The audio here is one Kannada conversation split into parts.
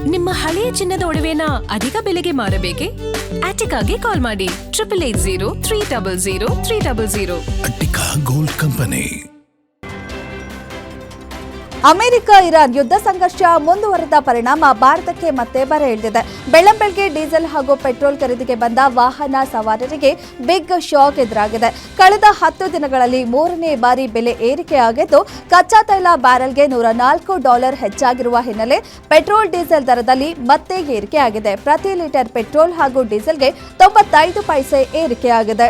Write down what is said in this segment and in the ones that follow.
ನಿಮ್ಮ ಹಳೆಯ ಚಿನ್ನದ ಒಡವೆನ ಅಧಿಕ ಬೆಲೆಗೆ ಮಾರಬೇಕೆ? ಆಟಿಕಾಗೆ ಕಾಲ್ ಮಾಡಿ 8880 Attica gold company. America Iran ಯುದ್ಧ ಸಂಘರ್ಷ ಮುಂದುವರೆದ ಪರಿಣಾಮ ಭಾರತಕ್ಕೆ ಮತ್ತೆ ಬರ ಇಳಿದಿದೆ. ಬೆಳ್ಳಂಬೆಳಗ್ಗೆ ಡೀಸೆಲ್ ಹಾಗೂ ಪೆಟ್ರೋಲ್ ಖರೀದಿಗೆ ಬಂದ ವಾಹನ ಸವಾರರಿಗೆ ಬಿಗ್ ಶಾಕ್ ಎದುರಾಗಿದೆ. ಕಳೆದ 10 ದಿನಗಳಲ್ಲಿ 3ನೇ ಬಾರಿ ಬೆಲೆ ಏರಿಕೆಯಾಗಿದ್ದು, ಕಚ್ಚಾ ತೈಲ ಬ್ಯಾರೆಲ್ಗೆ $104 ಹೆಚ್ಚಾಗಿರುವ ಹಿನ್ನೆಲೆ ಪೆಟ್ರೋಲ್ ಡೀಸೆಲ್ ದರದಲ್ಲಿ ಮತ್ತೆ ಏರಿಕೆಯಾಗಿದೆ. ಪ್ರತಿ ಲೀಟರ್ ಪೆಟ್ರೋಲ್ ಹಾಗೂ ಡೀಸೆಲ್ಗೆ 95 ಪೈಸೆ ಏರಿಕೆಯಾಗಿದೆ.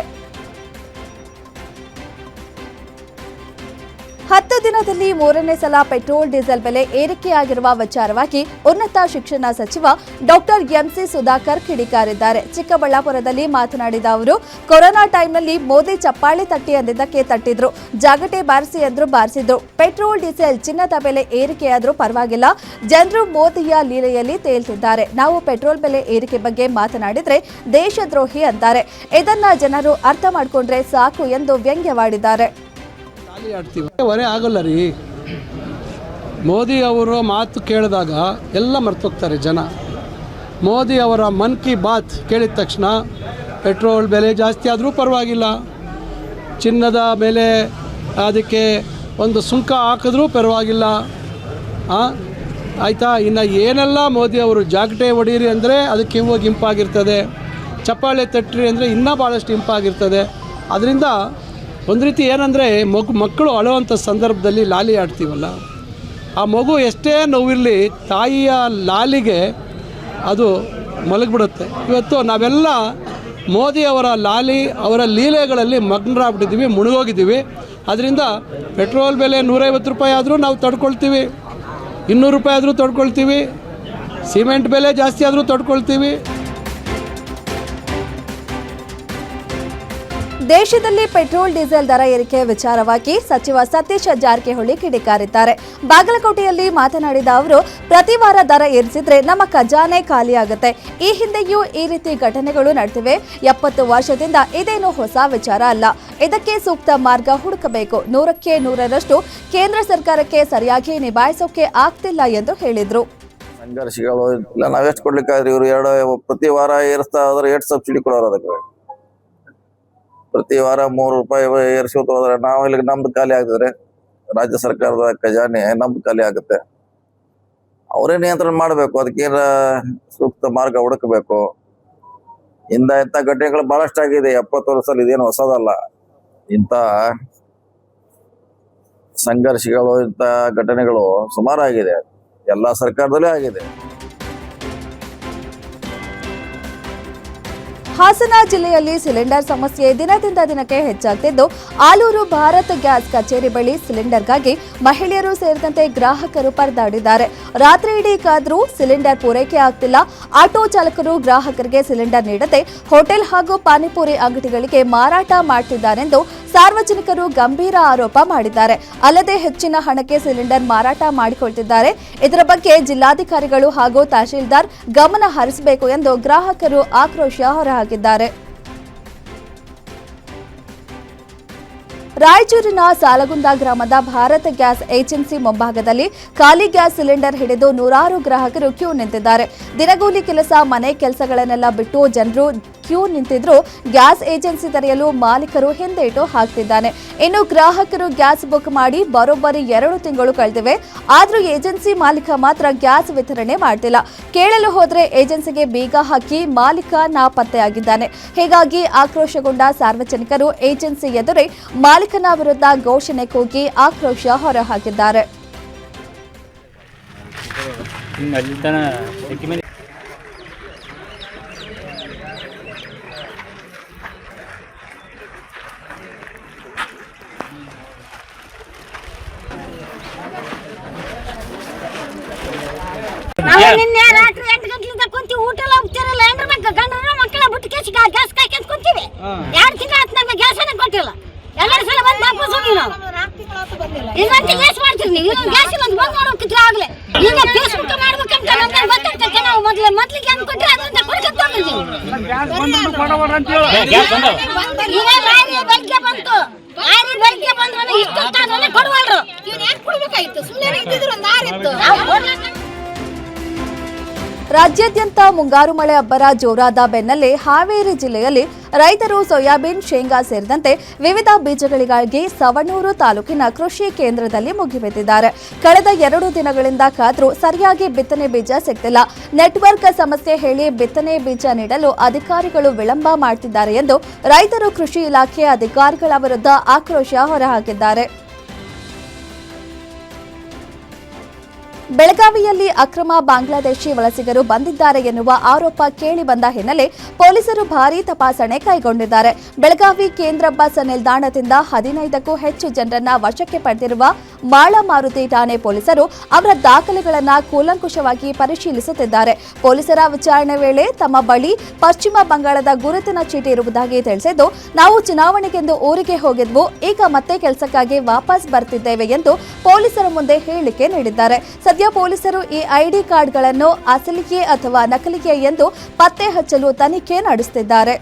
10 ದಿನದಲ್ಲಿ 3ನೇ ಸಲ ಪೆಟ್ರೋಲ್ ಡೀಸೆಲ್ ಬೆಲೆ ಏರಿಕೆಯಾಗಿರುವ ವಿಚಾರವಾಗಿ ಉನ್ನತ ಶಿಕ್ಷಣ ಸಚಿವ ಡಾಕ್ಟರ್ ಎಂಸಿ ಸುಧಾಕರ್ ಕಿಡಿಕಾರಿದ್ದಾರೆ. ಚಿಕ್ಕಬಳ್ಳಾಪುರದಲ್ಲಿ ಮಾತನಾಡಿದ ಅವರು, ಕೊರೋನಾ ಟೈಮ್ನಲ್ಲಿ ಮೋದಿ ಚಪ್ಪಾಳೆ ತಟ್ಟಿ ಅಂದಿದ್ದಕ್ಕೆ ತಟ್ಟಿದ್ರು, ಜಾಗಟೆ ಬಾರಿಸಿ ಅಂದ್ರು ಬಾರಿಸಿದ್ರು. ಪೆಟ್ರೋಲ್ ಡೀಸೆಲ್ ಚಿನ್ನದ ಬೆಲೆ ಏರಿಕೆಯಾದ್ರೂ ಪರವಾಗಿಲ್ಲ, ಜನರು ಮೋದಿಯ ಲೀಲೆಯಲ್ಲಿ ತೇಲ್ತಿದ್ದಾರೆ. ನಾವು ಪೆಟ್ರೋಲ್ ಬೆಲೆ ಏರಿಕೆ ಬಗ್ಗೆ ಮಾತನಾಡಿದ್ರೆ ದೇಶದ್ರೋಹಿ ಅಂತಾರೆ. ಇದನ್ನ ಜನರು ಅರ್ಥ ಮಾಡಿಕೊಂಡ್ರೆ ಸಾಕು ಎಂದು ವ್ಯಂಗ್ಯವಾಡಿದ್ದಾರೆ. ಹೊರೆ ಆಗಲ್ಲ ರೀ. ಮೋದಿ ಅವರು ಮಾತು ಕೇಳಿದಾಗ ಎಲ್ಲ ಮರ್ತೋಗ್ತಾರೆ ಜನ. ಮೋದಿ ಅವರ ಮನ್ ಕಿ ಬಾತ್ ಕೇಳಿದ ತಕ್ಷಣ ಪೆಟ್ರೋಲ್ ಬೆಲೆ ಜಾಸ್ತಿ ಆದರೂ ಪರವಾಗಿಲ್ಲ, ಚಿನ್ನದ ಮೇಲೆ ಅದಕ್ಕೆ ಒಂದು ಸುಂಕ ಹಾಕಿದ್ರೂ ಪರವಾಗಿಲ್ಲ, ಆಯಿತಾ. ಇನ್ನು ಏನೆಲ್ಲ ಮೋದಿ ಅವರು ಜಾಗಟೆ ಹೊಡೀರಿ ಅಂದರೆ ಅದಕ್ಕೆ ಹೋಗಿ ಇಂಪಾಗಿರ್ತದೆ, ಚಪ್ಪಾಳೆ ತಟ್ಟಿರಿ ಅಂದರೆ ಇನ್ನೂ ಭಾಳಷ್ಟು ಇಂಪಾಗಿರ್ತದೆ. ಅದರಿಂದ ಒಂದು ರೀತಿ ಏನಂದರೆ ಮಕ್ಕಳು ಅಳುವಂಥ ಸಂದರ್ಭದಲ್ಲಿ ಲಾಲಿ ಆಡ್ತೀವಲ್ಲ, ಆ ಮಗು ಎಷ್ಟೇ ನೋವಿರಲಿ ತಾಯಿಯ ಲಾಲಿಗೆ ಅದು ಮಲಗಿಬಿಡುತ್ತೆ. ಇವತ್ತು ನಾವೆಲ್ಲ ಮೋದಿ ಅವರ ಲಾಲಿ ಅವರ ಲೀಲೆಗಳಲ್ಲಿ ಮಗ್ನರಾಗ್ಬಿಟ್ಟಿದ್ದೀವಿ, ಮುಳುಗೋಗಿದ್ದೀವಿ. ಅದರಿಂದ ಪೆಟ್ರೋಲ್ ಬೆಲೆ $150 ಆದರೂ ನಾವು ತಡ್ಕೊಳ್ತೀವಿ, $200 ಆದರೂ ತಡ್ಕೊಳ್ತೀವಿ, ಸಿಮೆಂಟ್ ಬೆಲೆ ಜಾಸ್ತಿ ಆದರೂ ತಡ್ಕೊಳ್ತೀವಿ. ದೇಶದಲ್ಲಿ ಪೆಟ್ರೋಲ್ ಡೀಸೆಲ್ ದರ ಏರಿಕೆ ವಿಚಾರವಾಗಿ ಸಚಿವ ಸತೀಶ್ ಜಾರಕಿಹೊಳಿ ಕಿಡಿಕಾರಿದ್ದಾರೆ. ಬಾಗಲಕೋಟೆಯಲ್ಲಿ ಮಾತನಾಡಿದ ಅವರು, ಪ್ರತಿ ವಾರ ದರ ಏರಿಸಿದ್ರೆ ನಮ್ಮ ಖಜಾನೆ ಖಾಲಿಯಾಗುತ್ತೆ. ಈ ಹಿಂದೆಯೂ ಈ ರೀತಿ ಘಟನೆಗಳು ನಡೆದಿವೆ. 70 ವರ್ಷದಿಂದ ಇದೇನು ಹೊಸ ವಿಚಾರ ಅಲ್ಲ. ಇದಕ್ಕೆ ಸೂಕ್ತ ಮಾರ್ಗ ಹುಡುಕಬೇಕು. 100ಕ್ಕೆ 100ರಷ್ಟು ಕೇಂದ್ರ ಸರ್ಕಾರಕ್ಕೆ ಸರಿಯಾಗಿ ನಿಭಾಯಿಸೋಕೆ ಆಗ್ತಿಲ್ಲ ಎಂದು ಹೇಳಿದ್ರು. ಸಂಘರ್ಷಗಳು ಇಲ್ಲ, ನಾವೆಷ್ಟು ಕೊಡ್ಲಿಕ್ಕಾದ್ರೆ ಇವರು ಪ್ರತಿ ವಾರ ಏರಿಸ್ತಾ ಹೋದ್ರೆ ಎಷ್ಟು ಸಬ್ಸಿಡಿ ಕೊಡೋರು? ಅದಕ್ಕೆ ಪ್ರತಿ ವಾರ $3 ಏರಿಸ್ಕೊತ ಹೋದ್ರೆ ನಾವು ಇಲ್ಲಿ ನಮ್ದು ಖಾಲಿ ಆಗ್ತಿದ್ರೆ ರಾಜ್ಯ ಸರ್ಕಾರದ ಖಜಾನೆ ನಮ್ದು ಖಾಲಿ ಆಗುತ್ತೆ. ಅವರೇ ನಿಯಂತ್ರಣ ಮಾಡಬೇಕು, ಅದಕ್ಕೇನ ಸೂಕ್ತ ಮಾರ್ಗ ಹುಡುಕಬೇಕು. ಇಂಥ ಘಟನೆಗಳು ಬಹಳಷ್ಟು ಆಗಿದೆ. 70 ವರ್ಷದಲ್ಲಿ ಇದೇನು ಹೊಸದಲ್ಲ. ಇಂಥ ಸಂಘರ್ಷಗಳು, ಇಂಥ ಘಟನೆಗಳು ಸುಮಾರಾಗಿದೆ, ಎಲ್ಲ ಸರ್ಕಾರದಲ್ಲೇ ಆಗಿದೆ. ಹಾಸನ ಜಿಲ್ಲೆಯಲ್ಲಿ ಸಿಲಿಂಡರ್ ಸಮಸ್ಯೆ ದಿನದಿಂದ ದಿನಕ್ಕೆ ಹೆಚ್ಚಾಗ್ತಿದ್ದು, ಆಲೂರು ಭಾರತ್ ಗ್ಯಾಸ್ ಕಚೇರಿ ಬಳಿ ಸಿಲಿಂಡರ್ಗಾಗಿ ಮಹಿಳೆಯರು ಸೇರಿದಂತೆ ಗ್ರಾಹಕರು ಪರದಾಡಿದ್ದಾರೆ. ರಾತ್ರಿ ಇಡೀ ಕಾದ್ರೂ ಸಿಲಿಂಡರ್ ಪೂರೈಕೆ ಆಗ್ತಿಲ್ಲ. ಆಟೋ ಚಾಲಕರು ಗ್ರಾಹಕರಿಗೆ ಸಿಲಿಂಡರ್ ನೀಡದೆ ಹೋಟೆಲ್ ಹಾಗೂ ಪಾನಿಪುರಿ ಅಂಗಡಿಗಳಿಗೆ ಮಾರಾಟ ಮಾಡ್ತಿದ್ದಾರೆಂದು ಸಾರ್ವಜನಿಕರು ಗಂಭೀರ ಆರೋಪ ಮಾಡಿದ್ದಾರೆ. ಅಲ್ಲದೆ ಹೆಚ್ಚಿನ ಹಣಕ್ಕೆ ಸಿಲಿಂಡರ್ ಮಾರಾಟ ಮಾಡಿಕೊಳ್ತಿದ್ದಾರೆ. ಇದರ ಬಗ್ಗೆ ಜಿಲ್ಲಾಧಿಕಾರಿಗಳು ಹಾಗೂ ತಹಶೀಲ್ದಾರ್ ಗಮನ ಹರಿಸಬೇಕು ಎಂದು ಗ್ರಾಹಕರು ಆಕ್ರೋಶ ಹೊರಹಾಕಿದ್ದಾರೆ. ರಾಯಚೂರಿನ ಸಾಲಗುಂದ ಗ್ರಾಮದ ಭಾರತ್ ಗ್ಯಾಸ್ ಏಜೆನ್ಸಿ ಮುಂಭಾಗದಲ್ಲಿ ಖಾಲಿ ಗ್ಯಾಸ್ ಸಿಲಿಂಡರ್ ಹಿಡಿದು ನೂರಾರು ಗ್ರಾಹಕರು ಕ್ಯೂ ನಿಂತಿದ್ದಾರೆ. ದಿನಗೂಲಿ ಕೆಲಸ, ಮನೆ ಕೆಲಸಗಳನ್ನೆಲ್ಲ ಬಿಟ್ಟು ಜನರು ಕ್ಯೂ ನಿಂತಿದ್ರು. ಗ್ಯಾಸ್ ಏಜೆನ್ಸಿ ತೆರೆಯಲು ಮಾಲೀಕರು ಹಿಂದೇಟು ಹಾಕ್ತಿದ್ದಾನೆ. ಇನ್ನು ಗ್ರಾಹಕರು ಗ್ಯಾಸ್ ಬುಕ್ ಮಾಡಿ ಬರೋಬ್ಬರಿ 2 ತಿಂಗಳು ಕಳೆದಿವೆ. ಆದ್ರೂ ಏಜೆನ್ಸಿ ಮಾಲೀಕ ಮಾತ್ರ ಗ್ಯಾಸ್ ವಿತರಣೆ ಮಾಡ್ತಿಲ್ಲ. ಕೇಳಲು ಹೋದ್ರೆ ಏಜೆನ್ಸಿಗೆ ಬೀಗ ಹಾಕಿ ಮಾಲೀಕ ನಾಪತ್ತೆಯಾಗಿದ್ದಾನೆ. ಹೀಗಾಗಿ ಆಕ್ರೋಶಗೊಂಡ ಸಾರ್ವಜನಿಕರು ಏಜೆನ್ಸಿ ಎದುರೇ ಮಾಲೀಕನ ವಿರುದ್ಧ ಘೋಷಣೆ ಕೂಗಿ ಆಕ್ರೋಶ ಹೊರಹಾಕಿದ್ದಾರೆ. ನಿನ್ನೆ ರಾತ್ರಿ 8 ಗಂಟೆಲಿಂದ ಕುಂತಿ ಊಟ ಎಲ್ಲ ಉಪಚಾರಲ್ಲ ಏನ್ರ ಗಂಡನ ಮಕ್ಕಳ ಬಿಟ್ಟು ಗ್ಯಾಸ್ ಕಾಯ್ಕೊಂಡು ಕುಂತೀವಿ. 2 ತಿಂಗಳ ಆಯ್ತು ನಮ್ಗೆ ಗ್ಯಾಸ್ ಅನ್ನ ಕೊಟ್ಟಿಲ್ಲ. ಎಲ್ಲರೂ ಸಲ ಬಂದು ವಾಪಸ್ ಹೋಗಿ ನಾವು ಇನ್ನೊಂದು ಗ್ಯಾಸ್ ಮಾಡ್ತೀವಿ. ನೀವು ಗ್ಯಾಸ್ ಇಲ್ಲ ಬಂದು ನೋಡೋಕಿದ್ರೆ ಆಗಲೇ ಈಗ ಫೇಸ್ಬುಕ್ ಮಾಡ್ಬೇಕಂತ ನಮ್ಗೆ ಗೊತ್ತಾಗ್ತದೆ. ನಾವು ಮೊದಲಿಗೆ ಏನು ಕೊಟ್ಟರೆ ಅದನ್ನ ಕೊಡ್ಕೊಂಡು ಹೋಗಿದ್ದೀವಿ. ಈಗ ಬೆಳಗ್ಗೆ ಬಂತು, ಬೆಳಗ್ಗೆ ಬಂದ್ರೆ ಇಷ್ಟು ಕೊಡುವಲ್ರು. ಇವ್ರು ಯಾಕೆ ಕೊಡ್ಬೇಕಾಗಿತ್ತು? ಸುಮ್ಮನೆ ನಿಂತಿದ್ರು ಒಂದು 6 ಇತ್ತು. ರಾಜ್ಯಾದ್ಯಂತ ಮುಂಗಾರು ಮಳೆ ಅಬ್ಬರ ಜೋರಾದ ಬೆನ್ನಲ್ಲೇ ಹಾವೇರಿ ಜಿಲ್ಲೆಯಲ್ಲಿ ರೈತರು ಸೋಯಾಬೀನ್, ಶೇಂಗಾ ಸೇರಿದಂತೆ ವಿವಿಧ ಬೀಜಗಳಿಗಾಗಿ ಸವಣೂರು ತಾಲೂಕಿನ ಕೃಷಿ ಕೇಂದ್ರದಲ್ಲಿ ಮುಗಿಬಿದ್ದಿದ್ದಾರೆ. ಕಳೆದ 2 ದಿನಗಳಿಂದ ಕಾದ್ರೂ ಸರಿಯಾಗಿ ಬಿತ್ತನೆ ಬೀಜ ಸಿಗ್ತಿಲ್ಲ. ನೆಟ್ವರ್ಕ್ ಸಮಸ್ಯೆ ಹೇಳಿ ಬಿತ್ತನೆ ಬೀಜ ನೀಡಲು ಅಧಿಕಾರಿಗಳು ವಿಳಂಬ ಮಾಡುತ್ತಿದ್ದಾರೆ ಎಂದು ರೈತರು ಕೃಷಿ ಇಲಾಖೆ ಅಧಿಕಾರಿಗಳ ವಿರುದ್ಧ ಆಕ್ರೋಶ ಹೊರಹಾಕಿದ್ದಾರೆ. ಬೆಳಗಾವಿಯಲ್ಲಿ ಅಕ್ರಮ ಬಾಂಗ್ಲಾದೇಶಿ ವಲಸಿಗರು ಬಂದಿದ್ದಾರೆ ಎನ್ನುವ ಆರೋಪ ಕೇಳಿ ಬಂದ ಹಿನ್ನೆಲೆ ಪೊಲೀಸರು ಭಾರೀ ತಪಾಸಣೆ ಕೈಗೊಂಡಿದ್ದಾರೆ. ಬೆಳಗಾವಿ ಕೇಂದ್ರ ಬಸ್ ನಿಲ್ದಾಣದಿಂದ 15ಕ್ಕೂ ಹೆಚ್ಚು ಜನರನ್ನ ವಶಕ್ಕೆ ಪಡೆದಿರುವ ಮಾಳ ಮಾರುತಿ ಠಾಣೆ ಪೊಲೀಸರು ಅವರ ದಾಖಲೆಗಳನ್ನು ಕೂಲಂಕುಷವಾಗಿ ಪರಿಶೀಲಿಸುತ್ತಿದ್ದಾರೆ. ಪೊಲೀಸರ ವಿಚಾರಣೆ ವೇಳೆ ತಮ್ಮ ಬಳಿ ಪಶ್ಚಿಮ ಬಂಗಾಳದ ಗುರುತಿನ ಚೀಟಿ ಇರುವುದಾಗಿ ತಿಳಿಸಿದ್ದು, ನಾವು ಚುನಾವಣೆಗೆಂದು ಊರಿಗೆ ಹೋಗಿದ್ವು, ಈಗ ಮತ್ತೆ ಕೆಲಸಕ್ಕಾಗಿ ವಾಪಸ್ ಬರ್ತಿದ್ದೇವೆ ಎಂದು ಪೊಲೀಸರ ಮುಂದೆ ಹೇಳಿಕೆ ನೀಡಿದ್ದಾರೆ. ಸದ್ಯ ಪೊಲೀಸರು ಈ ಐಡಿ ಕಾರ್ಡ್ಗಳನ್ನು ಅಸಲಿಗೆ ಅಥವಾ ನಕಲಿಗೆ ಎಂದು ಪತ್ತೆ ಹಚ್ಚಲು ತನಿಖೆ ನಡೆಸುತ್ತಿದ್ದಾರೆ.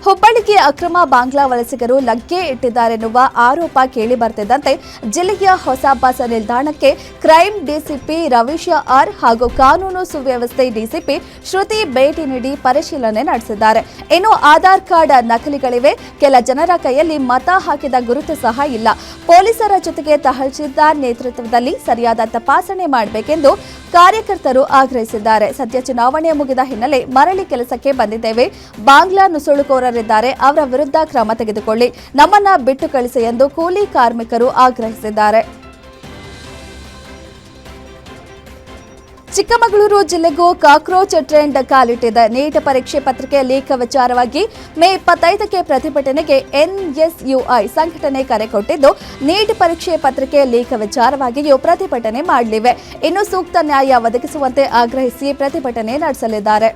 ಹುಬ್ಬಳ್ಳಿಗೆ ಅಕ್ರಮ ಬಾಂಗ್ಲಾ ವಲಸಿಗರು ಲಗ್ಗೆ ಇಟ್ಟಿದ್ದಾರೆನ್ನುವ ಆರೋಪ ಕೇಳಿ ಬರ್ತಿದ್ದಂತೆ ಜಿಲ್ಲೆಯ ಹೊಸ ಬಸ್ ನಿಲ್ದಾಣಕ್ಕೆ ಕ್ರೈಂ ಡಿಸಿಪಿ ರವೀಶ್ ಆರ್ ಹಾಗೂ ಕಾನೂನು ಸುವ್ಯವಸ್ಥೆ ಡಿಸಿಪಿ ಶ್ರುತಿ ಭೇಟಿ ನೀಡಿ ಪರಿಶೀಲನೆ ನಡೆಸಿದ್ದಾರೆ. ಇನ್ನು ಆಧಾರ್ ಕಾರ್ಡ್ ನಕಲಿಗಳಿವೆ, ಕೆಲ ಜನರ ಕೈಯಲ್ಲಿ ಮತ ಹಾಕಿದ ಗುರುತು ಸಹ ಇಲ್ಲ. ಪೊಲೀಸರ ಜೊತೆಗೆ ತಹಶೀಲ್ದಾರ್ ನೇತೃತ್ವದಲ್ಲಿ ಸರಿಯಾದ ತಪಾಸಣೆ ಮಾಡಬೇಕೆಂದು ಕಾರ್ಯಕರ್ತರು ಆಗ್ರಹಿಸಿದ್ದಾರೆ. ಸದ್ಯ ಚುನಾವಣೆ ಮುಗಿದ ಹಿನ್ನೆಲೆ ಮರಳಿ ಕೆಲಸಕ್ಕೆ ಬಂದಿದ್ದೇವೆ, ಬಾಂಗ್ಲಾ ನುಸುಳುಕೋರರಿದ್ದಾರೆ, ಅವರ ವಿರುದ್ಧ ಕ್ರಮ ತೆಗೆದುಕೊಳ್ಳಿ, ನಮ್ಮನ್ನ ಬಿಟ್ಟು ಕಳಿಸಿ ಎಂದು ಕೂಲಿ ಕಾರ್ಮಿಕರು ಆಗ್ರಹಿಸಿದ್ದಾರೆ. ಚಿಕ್ಕಮಗಳೂರು ಜಿಲ್ಲೆಗೂ ಕಾಕ್ರೋಚ್ ಟ್ರೆಂಡ್ ಕಾಲಿಟ್ಟಿದೆ. ನೀಟ್ ಪರೀಕ್ಷೆ ಪತ್ರಿಕೆ ಲೀಕ್ ವಿಚಾರವಾಗಿ ಮೇ 25ಕ್ಕೆ ಪ್ರತಿಭಟನೆಗೆ ಎನ್ಎಸ್ಯುಐ ಸಂಘಟನೆ ಕರೆ ಕೊಟ್ಟಿದ್ದು, ನೀಟ್ ಪರೀಕ್ಷೆ ಪತ್ರಿಕೆ ಲೀಕ್ ವಿಚಾರವಾಗಿಯೂ ಪ್ರತಿಭಟನೆ ಮಾಡಲಿವೆ. ಇನ್ನು ಸೂಕ್ತ ನ್ಯಾಯ ಒದಗಿಸುವಂತೆ ಆಗ್ರಹಿಸಿ ಪ್ರತಿಭಟನೆ ನಡೆಸಲಿದ್ದಾರೆ.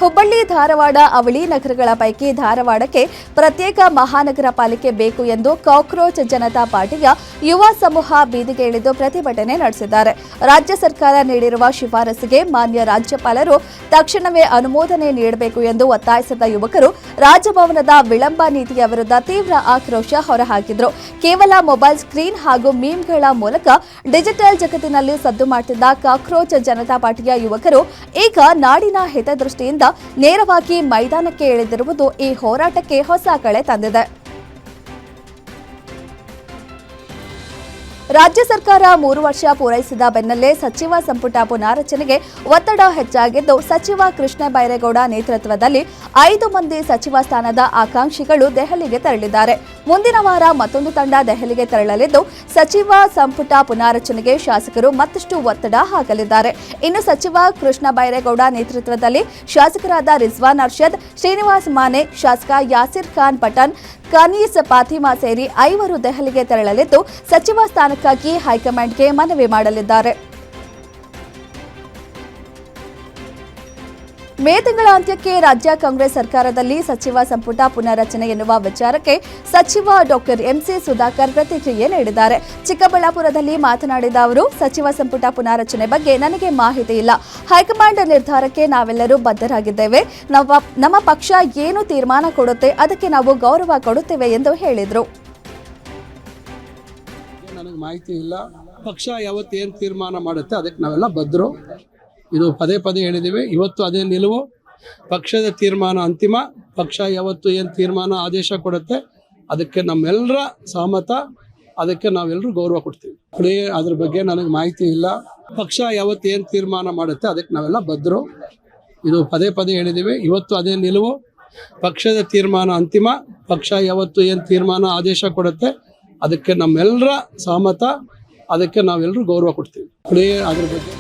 ಹುಬ್ಬಳ್ಳಿ, ಧಾರವಾಡ, ಅವಳಿ ನಗರಗಳ ಪೈಕಿ ಧಾರವಾಡಕ್ಕೆ ಪ್ರತ್ಯೇಕ ಮಹಾನಗರ ಪಾಲಿಕೆ ಬೇಕು ಎಂದು ಕಾಕ್ರೋಚ್ ಜನತಾ ಪಾರ್ಟಿಯ ಯುವ ಸಮೂಹ ಬೀದಿಗೆ ಇಳಿದು ಪ್ರತಿಭಟನೆ ನಡೆಸಿದ್ದಾರೆ. ರಾಜ್ಯ ಸರ್ಕಾರ ನೀಡಿರುವ ಶಿಫಾರಸಿಗೆ ಮಾನ್ಯ ರಾಜ್ಯಪಾಲರು ತಕ್ಷಣವೇ ಅನುಮೋದನೆ ನೀಡಬೇಕು ಎಂದು ಒತ್ತಾಯಿಸಿದ ಯುವಕರು ರಾಜಭವನದ ವಿಳಂಬ ನೀತಿಯ ವಿರುದ್ಧ ತೀವ್ರ ಆಕ್ರೋಶ ಹೊರಹಾಕಿದರು. ಕೇವಲ ಮೊಬೈಲ್ ಸ್ಕ್ರೀನ್ ಹಾಗೂ ಮೀಮ್ಗಳ ಮೂಲಕ ಡಿಜಿಟಲ್ ಜಗತ್ತಿನಲ್ಲಿ ಸದ್ದು ಮಾಡುತ್ತಿದ್ದ ಕಾಕ್ರೋಚ್ ಜನತಾ ಪಾರ್ಟಿಯ ಯುವಕರು ಈಗ ನಾಡಿನ ಹಿತದೃಷ್ಟಿಯಿಂದ ನೇರವಾಗಿ ಮೈದಾನಕ್ಕೆ ಇಳಿದಿರುವುದು ಈ ಹೋರಾಟಕ್ಕೆ ಹೊಸ ಕಳೆ ತಂದಿದೆ. ರಾಜ್ಯ ಸರ್ಕಾರ 3 ವರ್ಷ ಪೂರೈಸಿದ ಬೆನ್ನಲ್ಲೇ ಸಚಿವ ಸಂಪುಟ ಪುನಾರಚನೆಗೆ ಒತ್ತಡ ಹೆಚ್ಚಾಗಿದ್ದು, ಸಚಿವ ಕೃಷ್ಣ ಬೈರೇಗೌಡ ನೇತೃತ್ವದಲ್ಲಿ 5 ಮಂದಿ ಸಚಿವ ಸ್ಥಾನದ ಆಕಾಂಕ್ಷಿಗಳು ದೆಹಲಿಗೆ ತೆರಳಿದ್ದಾರೆ. ಮುಂದಿನ ವಾರ ಮತ್ತೊಂದು ತಂಡ ದೆಹಲಿಗೆ ತೆರಳಲಿದ್ದು, ಸಚಿವ ಸಂಪುಟ ಪುನಾರಚನೆಗೆ ಶಾಸಕರು ಮತ್ತಷ್ಟು ಒತ್ತಡ ಹಾಕಲಿದ್ದಾರೆ. ಇನ್ನು ಸಚಿವ ಕೃಷ್ಣ ಬೈರೇಗೌಡ ನೇತೃತ್ವದಲ್ಲಿ ಶಾಸಕರಾದ ರಿಜ್ವಾನ್ ಅರ್ಷದ್, ಶ್ರೀನಿವಾಸ್ ಮಾನೆ, ಶಾಸಕ ಯಾಸಿರ್ ಖಾನ್ ಪಠಾಣ್, ಕನೀಸ್ ಫಾತಿಮಾ ಸೇರಿ 5 ದೆಹಲಿಗೆ ತೆರಳಲಿದ್ದು, ಸಚಿವ ಸ್ಥಾನಕ್ಕಾಗಿ ಹೈಕಮಾಂಡ್ಗೆ ಮನವಿ ಮಾಡಲಿದ್ದಾರೆ. ಮೇ ತಿಂಗಳ ಅಂತ್ಯಕ್ಕೆ ರಾಜ್ಯ ಕಾಂಗ್ರೆಸ್ ಸರ್ಕಾರದಲ್ಲಿ ಸಚಿವ ಸಂಪುಟ ಪುನರ್ರಚನೆ ಎನ್ನುವ ವಿಚಾರಕ್ಕೆ ಸಚಿವ ಡಾಕ್ಟರ್ ಎಂಸಿ ಸುಧಾಕರ್ ಪ್ರತಿಕ್ರಿಯೆ ನೀಡಿದ್ದಾರೆ. ಚಿಕ್ಕಬಳ್ಳಾಪುರದಲ್ಲಿ ಮಾತನಾಡಿದ ಅವರು, ಸಚಿವ ಸಂಪುಟ ಪುನಾರಚನೆ ಬಗ್ಗೆ ನನಗೆ ಮಾಹಿತಿ ಇಲ್ಲ. ಹೈಕಮಾಂಡ್ ನಿರ್ಧಾರಕ್ಕೆ ನಾವೆಲ್ಲರೂ ಬದ್ಧರಾಗಿದ್ದೇವೆ. ನಮ್ಮ ಪಕ್ಷ ಏನು ತೀರ್ಮಾನ ಕೊಡುತ್ತೆ ಅದಕ್ಕೆ ನಾವು ಗೌರವ ಕೊಡುತ್ತೇವೆ ಎಂದು ಹೇಳಿದರು. ನನಗೆ ಮಾಹಿತಿ ಇಲ್ಲ. ಪಕ್ಷ ಯಾವತ್ತು ಏನು ತೀರ್ಮಾನ ಮಾಡುತ್ತೆ ಅದಕ್ಕೆ ನಾವೆಲ್ಲ ಬದ್ಧರು. ಇದು ಪದೇ ಪದೇ ಹೇಳಿದ್ದೀವಿ. ಇವತ್ತು ಅದೇ ನಿಲುವು. ಪಕ್ಷದ ತೀರ್ಮಾನ ಅಂತಿಮ. ಪಕ್ಷ ಯಾವತ್ತು ಏನು ತೀರ್ಮಾನ ಆದೇಶ ಕೊಡುತ್ತೆ ಅದಕ್ಕೆ ನಮ್ಮೆಲ್ಲರ ಸಹಮತ, ಅದಕ್ಕೆ ನಾವೆಲ್ಲರೂ ಗೌರವ ಕೊಡ್ತೀವಿ. ಅದ್ರ ಬಗ್ಗೆ ನನಗೆ ಮಾಹಿತಿ ಇಲ್ಲ. ಪಕ್ಷ ಯಾವತ್ತು ಏನು ತೀರ್ಮಾನ ಮಾಡುತ್ತೆ ಅದಕ್ಕೆ ನಾವೆಲ್ಲ ಬದ್ಧರು. ಇದು ಪದೇ ಪದೇ ಹೇಳಿದ್ದೀವಿ. ಇವತ್ತು ಅದೇ ನಿಲುವು. ಪಕ್ಷದ ತೀರ್ಮಾನ ಅಂತಿಮ. ಪಕ್ಷ ಯಾವತ್ತು ಏನು ತೀರ್ಮಾನ ಆದೇಶ ಕೊಡುತ್ತೆ ಅದಕ್ಕೆ ನಮ್ಮೆಲ್ಲರ ಸಹಮತ, ಅದಕ್ಕೆ ನಾವೆಲ್ಲರೂ ಗೌರವ ಕೊಡ್ತೀವಿ. ಅದ್ರ ಬಗ್ಗೆ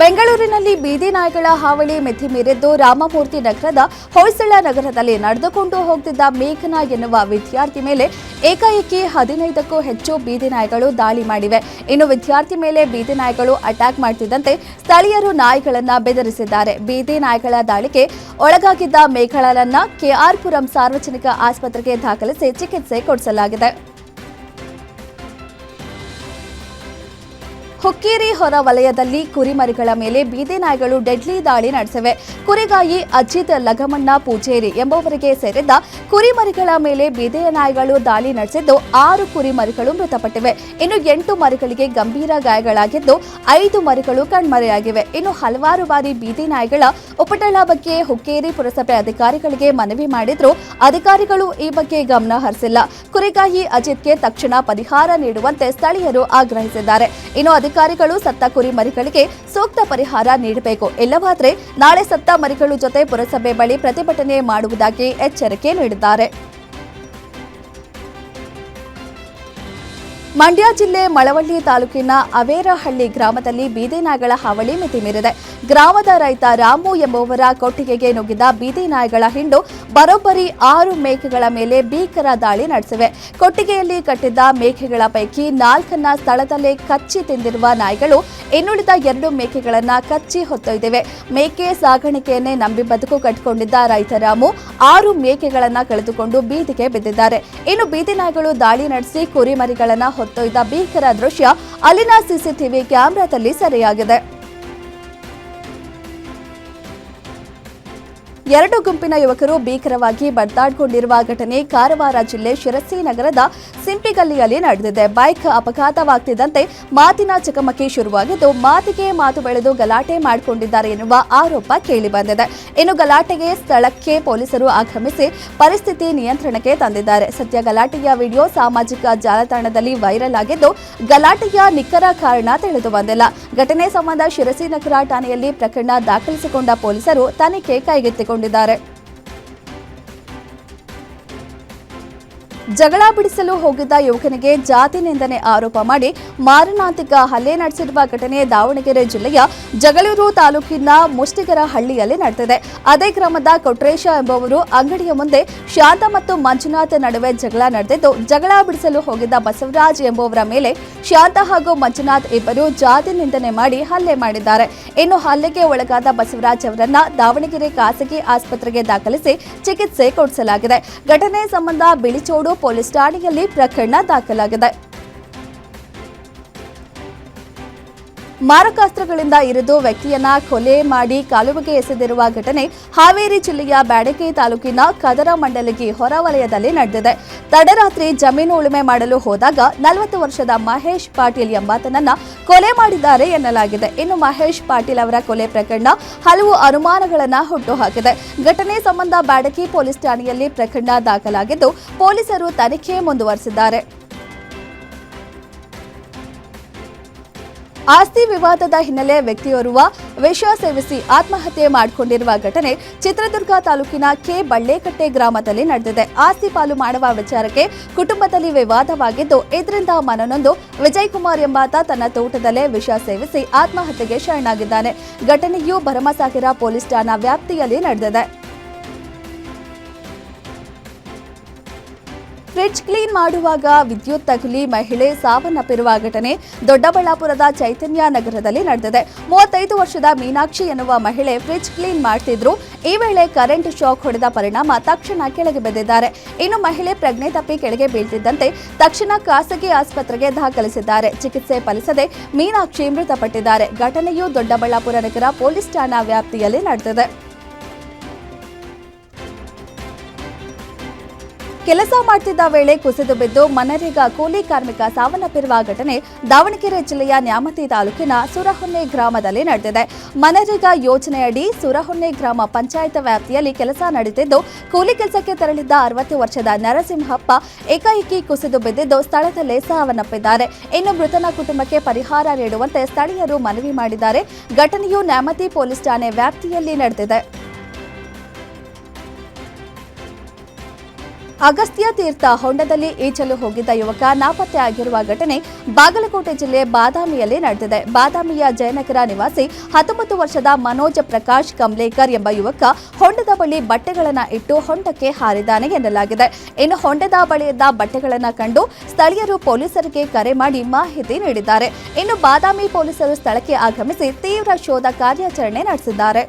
ಬೆಂಗಳೂರಿನಲ್ಲಿ ಬೀದಿ ನಾಯಿಗಳ ಹಾವಳಿ ಮಿತಿ ಮೀರಿದ್ದು, ರಾಮಮೂರ್ತಿ ನಗರದ ಹೊಯ್ಸಳ ನಗರದಲ್ಲಿ ನಡೆದುಕೊಂಡು ಹೋಗ್ತಿದ್ದ ಮೇಘನಾ ಎನ್ನುವ ವಿದ್ಯಾರ್ಥಿ ಮೇಲೆ ಏಕಾಏಕಿ 15ಕ್ಕೂ ಹೆಚ್ಚು ಬೀದಿ ನಾಯಿಗಳು ದಾಳಿ ಮಾಡಿವೆ. ಇನ್ನು ವಿದ್ಯಾರ್ಥಿ ಮೇಲೆ ಬೀದಿ ನಾಯಿಗಳು ಅಟ್ಯಾಕ್ ಮಾಡುತ್ತಿದ್ದಂತೆ ಸ್ಥಳೀಯರು ನಾಯಿಗಳನ್ನು ಬೆದರಿಸಿದ್ದಾರೆ. ಬೀದಿ ನಾಯಿಗಳ ದಾಳಿಗೆ ಒಳಗಾಗಿದ್ದ ಮೇಘಳನ್ನ ಕೆಆರ್ ಪುರಂ ಸಾರ್ವಜನಿಕ ಆಸ್ಪತ್ರೆಗೆ ದಾಖಲಿಸಿ ಚಿಕಿತ್ಸೆ ಕೊಡಿಸಲಾಗಿದೆ. ಹುಕ್ಕೇರಿ ಹೊರ ವಲಯದಲ್ಲಿ ಕುರಿಮರಿಗಳ ಮೇಲೆ ಬೀದಿ ನಾಯಿಗಳು ಡೆಡ್ಲಿ ದಾಳಿ ನಡೆಸಿವೆ. ಕುರಿಗಾಯಿ ಅಜಿತ್ ಲಗಮಣ್ಣ ಪೂಜೇರಿ ಎಂಬುವರಿಗೆ ಸೇರಿದ ಕುರಿಮರಿಗಳ ಮೇಲೆ ಬೀದಿ ನಾಯಿಗಳು ದಾಳಿ ನಡೆಸಿದ್ದು 6 ಕುರಿಮರಿಗಳು ಮೃತಪಟ್ಟಿವೆ. ಇನ್ನು 8 ಮರಿಗಳಿಗೆ ಗಂಭೀರ ಗಾಯಗಳಾಗಿದ್ದು 5 ಮರಿಗಳು ಕಣ್ಮರೆಯಾಗಿವೆ. ಇನ್ನು ಹಲವಾರು ಬಾರಿ ಬೀದಿ ನಾಯಿಗಳ ಉಪಟಳ ಬಗ್ಗೆ ಹುಕ್ಕೇರಿ ಪುರಸಭೆ ಅಧಿಕಾರಿಗಳಿಗೆ ಮನವಿ ಮಾಡಿದ್ರು ಅಧಿಕಾರಿಗಳು ಈ ಬಗ್ಗೆ ಗಮನ ಹರಿಸಿಲ್ಲ. ಕುರಿಗಾಯಿ ಅಜಿತ್ಗೆ ತಕ್ಷಣ ಪರಿಹಾರ ನೀಡುವಂತೆ ಸ್ಥಳೀಯರು ಆಗ್ರಹಿಸಿದ್ದಾರೆ. ಇನ್ನು ಅಧಿಕಾರಿಗಳು ಸತ್ತ ಕುರಿ ಮರಿಗಳಿಗೆ ಸೂಕ್ತ ಪರಿಹಾರ ನೀಡಬೇಕು. ಇಲ್ಲವಾದರೆ ನಾಳೆ ಸತ್ತ ಮರಿಗಳ ಜೊತೆ ಪುರಸಭೆ ಬಳಿ ಪ್ರತಿಭಟನೆ ಮಾಡುವುದಾಗಿ ಎಚ್ಚರಿಕೆ ನೀಡಿದ್ದಾರೆ. ಮಂಡ್ಯ ಜಿಲ್ಲೆ ಮಳವಳ್ಳಿ ತಾಲೂಕಿನ ಅವೇರಹಳ್ಳಿ ಗ್ರಾಮದಲ್ಲಿ ಬೀದಿ ನಾಯಿಗಳ ಹಾವಳಿ ಮಿತಿ ಮೀರಿದೆ. ಗ್ರಾಮದ ರೈತ ರಾಮು ಎಂಬುವರ ಕೊಟ್ಟಿಗೆಗೆ ನುಗ್ಗಿದ ಬೀದಿ ನಾಯಿಗಳ ಹಿಂಡು ಬರೋಬ್ಬರಿ 6 ಮೇಕೆಗಳ ಮೇಲೆ ಭೀಕರ ದಾಳಿ ನಡೆಸಿವೆ. ಕೊಟ್ಟಿಗೆಯಲ್ಲಿ ಕಟ್ಟಿದ್ದ ಮೇಕೆಗಳ ಪೈಕಿ 4 ಸ್ಥಳದಲ್ಲೇ ಕಚ್ಚಿ ತಿಂದಿರುವ ನಾಯಿಗಳು ಇನ್ನುಳಿದ 2 ಮೇಕೆಗಳನ್ನು ಕಚ್ಚಿ ಹೊತ್ತೊಯ್ದಿವೆ. ಮೇಕೆ ಸಾಗಾಣಿಕೆಯನ್ನೇ ನಂಬಿ ಬದುಕು ಕಟ್ಟಿಕೊಂಡಿದ್ದ ರೈತ ರಾಮು 6 ಮೇಕೆಗಳನ್ನು ಕಳೆದುಕೊಂಡು ಬೀದಿಗೆ ಬಿದ್ದಿದ್ದಾರೆ. ಇನ್ನು ಬೀದಿ ನಾಯಿಗಳು ದಾಳಿ ನಡೆಸಿ ಕುರಿಮರಿಗಳನ್ನು ಹೊತ್ತೊಯ್ದ ಭೀಕರ ದೃಶ್ಯ ಅಲ್ಲಿನ ಸಿಸಿಟಿವಿ ಕ್ಯಾಮೆರಾದಲ್ಲಿ ಸೆರೆಯಾಗಿದೆ. 2 ಗುಂಪಿನ ಯುವಕರು ಭೀಕರವಾಗಿ ಬಡ್ದಾಡಿಕೊಂಡಿರುವ ಘಟನೆ ಕಾರವಾರ ಜಿಲ್ಲೆ ಶಿರಸಿ ನಗರದ ಸಿಂಪಿಗಲ್ಲಿಯಲ್ಲಿ ನಡೆದಿದೆ. ಬೈಕ್ ಅಪಘಾತವಾಗ್ತಿದ್ದಂತೆ ಮಾತಿನ ಚಕಮಕಿ ಶುರುವಾಗಿದ್ದು ಮಾತಿಗೆ ಮಾತು ಬೆಳೆದು ಗಲಾಟೆ ಮಾಡಿಕೊಂಡಿದ್ದಾರೆ ಎನ್ನುವ ಆರೋಪ ಕೇಳಿಬಂದಿದೆ. ಇನ್ನು ಗಲಾಟೆಗೆ ಸ್ಥಳಕ್ಕೆ ಪೊಲೀಸರು ಆಗಮಿಸಿ ಪರಿಸ್ಥಿತಿ ನಿಯಂತ್ರಣಕ್ಕೆ ತಂದಿದ್ದಾರೆ. ಸದ್ಯ ಗಲಾಟೆಯ ವಿಡಿಯೋ ಸಾಮಾಜಿಕ ಜಾಲತಾಣದಲ್ಲಿ ವೈರಲ್ ಆಗಿದ್ದು ಗಲಾಟೆಯ ನಿಖರ ಕಾರಣ ತಿಳಿದು ಬಂದಿಲ್ಲ. ಘಟನೆ ಸಂಬಂಧ ಶಿರಸಿ ನಗರ ಠಾಣೆಯಲ್ಲಿ ಪ್ರಕರಣ ದಾಖಲಿಸಿಕೊಂಡ ಪೊಲೀಸರು ತನಿಖೆ ಕೈಗೆತ್ತಿಕೊಂಡಿದ್ದಾರೆ. ಜಗಳ ಬಿಡಿಸಲು ಹೋಗಿದ್ದ ಯುವಕನಿಗೆ ಜಾತಿ ನಿಂದನೆ ಆರೋಪ ಮಾಡಿ ಮಾರಣಾಂತಿಕ ಹಲ್ಲೆ ನಡೆಸಿರುವ ಘಟನೆ ದಾವಣಗೆರೆ ಜಿಲ್ಲೆಯ ಜಗಳೂರು ತಾಲೂಕಿನ ಮುಷ್ಟಿಗರಹಳ್ಳಿಯಲ್ಲಿ ನಡೆದಿದೆ. ಅದೇ ಗ್ರಾಮದ ಕೊಟ್ರೇಶ ಎಂಬುವರು ಅಂಗಡಿಯ ಮುಂದೆ ಶಾಂತ ಮತ್ತು ಮಂಜುನಾಥ್ ನಡುವೆ ಜಗಳ ನಡೆದಿದ್ದು ಜಗಳ ಬಿಡಿಸಲು ಹೋಗಿದ್ದ ಬಸವರಾಜ್ ಎಂಬುವರ ಮೇಲೆ ಶಾಂತ ಹಾಗೂ ಮಂಜುನಾಥ್ ಇಬ್ಬರು ಜಾತಿ ನಿಂದನೆ ಮಾಡಿ ಹಲ್ಲೆ ಮಾಡಿದ್ದಾರೆ. ಇನ್ನು ಹಲ್ಲೆಗೆ ಒಳಗಾದ ಬಸವರಾಜ್ ಅವರನ್ನ ದಾವಣಗೆರೆ ಖಾಸಗಿ ಆಸ್ಪತ್ರೆಗೆ ದಾಖಲಿಸಿ ಚಿಕಿತ್ಸೆ ಕೊಡಿಸಲಾಗಿದೆ. ಘಟನೆ ಸಂಬಂಧ ಬಿಳಿಚೋಡು ಪೊಲೀಸ್ ಠಾಣೆಯಲ್ಲಿ ಪ್ರಕರಣ ದಾಖಲಾಗಿದೆ. ಮಾರಕಾಸ್ತ್ರಗಳಿಂದ ಇರಿದು ವ್ಯಕ್ತಿಯನ್ನ ಕೊಲೆ ಮಾಡಿ ಕಾಲುವೆಗೆ ಎಸೆದಿರುವ ಘಟನೆ ಹಾವೇರಿ ಜಿಲ್ಲೆಯ ಬ್ಯಾಡಗಿ ತಾಲೂಕಿನ ಕದರಮಂಡಲಗಿ ಹೊರವಲಯದಲ್ಲಿ ನಡೆದಿದೆ. ತಡರಾತ್ರಿ ಜಮೀನು ಉಳುಮೆ ಮಾಡಲು ಹೋದಾಗ 40 ವರ್ಷದ ಮಹೇಶ್ ಪಾಟೀಲ್ ಎಂಬಾತನನ್ನ ಕೊಲೆ ಮಾಡಿದ್ದಾರೆ ಎನ್ನಲಾಗಿದೆ. ಇನ್ನು ಮಹೇಶ್ ಪಾಟೀಲ್ ಅವರ ಕೊಲೆ ಪ್ರಕರಣ ಹಲವು ಅನುಮಾನಗಳನ್ನು ಹುಟ್ಟುಹಾಕಿದೆ. ಘಟನೆ ಸಂಬಂಧ ಬ್ಯಾಡಗಿ ಪೊಲೀಸ್ ಠಾಣೆಯಲ್ಲಿ ಪ್ರಕರಣ ದಾಖಲಾಗಿದ್ದು ಪೊಲೀಸರು ತನಿಖೆ ಮುಂದುವರೆಸಿದ್ದಾರೆ. ಆಸ್ತಿ ವಿವಾದದ ಹಿನ್ನೆಲೆ ವ್ಯಕ್ತಿಯೋರ್ವ ವಿಷ ಸೇವಿಸಿ ಆತ್ಮಹತ್ಯೆ ಮಾಡಿಕೊಂಡಿರುವ ಘಟನೆ ಚಿತ್ರದುರ್ಗ ತಾಲೂಕಿನ ಕೆ ಬಳ್ಳೇಕಟ್ಟೆ ಗ್ರಾಮದಲ್ಲಿ ನಡೆದಿದೆ. ಆಸ್ತಿ ಪಾಲು ಮಾಡುವ ವಿಚಾರಕ್ಕೆ ಕುಟುಂಬದಲ್ಲಿ ವಿವಾದವಾಗಿದ್ದು ಇದರಿಂದ ಮನನೊಂದು ವಿಜಯ್ ಕುಮಾರ್ ಎಂಬಾತ ತನ್ನ ತೋಟದಲ್ಲೇ ವಿಷ ಸೇವಿಸಿ ಆತ್ಮಹತ್ಯೆಗೆ ಶರಣಾಗಿದ್ದಾನೆ. ಘಟನೆಯು ಭರಮಸಾಗರ ಪೊಲೀಸ್ ಠಾಣಾ ವ್ಯಾಪ್ತಿಯಲ್ಲಿ ನಡೆದಿದೆ. ಫ್ರಿಡ್ಜ್ ಕ್ಲೀನ್ ಮಾಡುವಾಗ ವಿದ್ಯುತ್ ತಗುಲಿ ಮಹಿಳೆ ಸಾವನ್ನಪ್ಪಿರುವ ಘಟನೆ ದೊಡ್ಡಬಳ್ಳಾಪುರದ ಚೈತನ್ಯ ನಗರದಲ್ಲಿ ನಡೆದಿದೆ. 35 ವರ್ಷದ ಮೀನಾಕ್ಷಿ ಎನ್ನುವ ಮಹಿಳೆ ಫ್ರಿಡ್ಜ್ ಕ್ಲೀನ್ ಮಾಡ್ತಿದ್ರು. ಈ ವೇಳೆ ಕರೆಂಟ್ ಶಾಕ್ ಹೊಡೆದ ಪರಿಣಾಮ ತಕ್ಷಣ ಕೆಳಗೆ ಬಿದ್ದಿದ್ದಾರೆ. ಇನ್ನು ಮಹಿಳೆ ಪ್ರಜ್ಞೆ ತಪ್ಪಿ ಕೆಳಗೆ ಬೀಳ್ತಿದ್ದಂತೆ ತಕ್ಷಣ ಖಾಸಗಿ ಆಸ್ಪತ್ರೆಗೆ ದಾಖಲಿಸಿದ್ದಾರೆ. ಚಿಕಿತ್ಸೆ ಫಲಿಸದೆ ಮೀನಾಕ್ಷಿ ಮೃತಪಟ್ಟಿದ್ದಾರೆ. ಘಟನೆಯು ದೊಡ್ಡಬಳ್ಳಾಪುರ ನಗರ ಪೊಲೀಸ್ ಠಾಣಾ ವ್ಯಾಪ್ತಿಯಲ್ಲಿ ನಡೆದಿದೆ. ಕೆಲಸ ಮಾಡುತ್ತಿದ್ದ ವೇಳೆ ಕುಸಿದು ಬಿದ್ದು ಮನರೇಗಾ ಕೂಲಿ ಕಾರ್ಮಿಕ ಸಾವನ್ನಪ್ಪಿರುವ ಘಟನೆ ದಾವಣಗೆರೆ ಜಿಲ್ಲೆಯ ನ್ಯಾಮತಿ ತಾಲೂಕಿನ ಸುರಹೊನ್ನೆ ಗ್ರಾಮದಲ್ಲಿ ನಡೆದಿದೆ. ಮನರೇಗಾ ಯೋಜನೆಯಡಿ ಸುರಹೊನ್ನೆ ಗ್ರಾಮ ಪಂಚಾಯತ್ ವ್ಯಾಪ್ತಿಯಲ್ಲಿ ಕೆಲಸ ನಡೆದಿದ್ದು ಕೂಲಿ ಕೆಲಸಕ್ಕೆ ತೆರಳಿದ್ದ 60 ವರ್ಷದ ನರಸಿಂಹಪ್ಪ ಏಕಾಏಕಿ ಕುಸಿದು ಬಿದ್ದಿದ್ದು ಸ್ಥಳದಲ್ಲೇ ಸಾವನ್ನಪ್ಪಿದ್ದಾರೆ. ಇನ್ನು ಮೃತನ ಕುಟುಂಬಕ್ಕೆ ಪರಿಹಾರ ನೀಡುವಂತೆ ಸ್ಥಳೀಯರು ಮನವಿ ಮಾಡಿದ್ದಾರೆ. ಘಟನೆಯು ನ್ಯಾಮತಿ ಪೊಲೀಸ್ ಠಾಣೆ ವ್ಯಾಪ್ತಿಯಲ್ಲಿ ನಡೆದಿದೆ. ಅಗಸ್ತ್ಯ ತೀರ್ಥ ಹೊಂಡದಲ್ಲಿ ಈಜಲು ಹೋಗಿದ್ದ ಯುವಕ ನಾಪತ್ತೆ ಆಗಿರುವ ಘಟನೆ ಬಾಗಲಕೋಟೆ ಜಿಲ್ಲೆ ಬಾದಾಮಿಯಲ್ಲಿ ನಡೆದಿದೆ. ಬಾದಾಮಿಯ ಜಯನಗರ ನಿವಾಸಿ 19 ವರ್ಷದ ಮನೋಜ್ ಪ್ರಕಾಶ್ ಕಮ್ಲೇಕರ್ ಎಂಬ ಯುವಕ ಹೊಂಡದ ಬಳಿ ಬಟ್ಟೆಗಳನ್ನು ಇಟ್ಟು ಹೊಂಡಕ್ಕೆ ಹಾರಿದ್ದಾನೆ ಎನ್ನಲಾಗಿದೆ. ಇನ್ನು ಹೊಂಡದ ಬಳಿಯಿದ್ದ ಬಟ್ಟೆಗಳನ್ನು ಕಂಡು ಸ್ಥಳೀಯರು ಪೊಲೀಸರಿಗೆ ಕರೆ ಮಾಡಿ ಮಾಹಿತಿ ನೀಡಿದ್ದಾರೆ. ಇನ್ನು ಬಾದಾಮಿ ಪೊಲೀಸರು ಸ್ಥಳಕ್ಕೆ ಆಗಮಿಸಿ ತೀವ್ರ ಶೋಧ ಕಾರ್ಯಾಚರಣೆ ನಡೆಸಿದ್ದಾರೆ.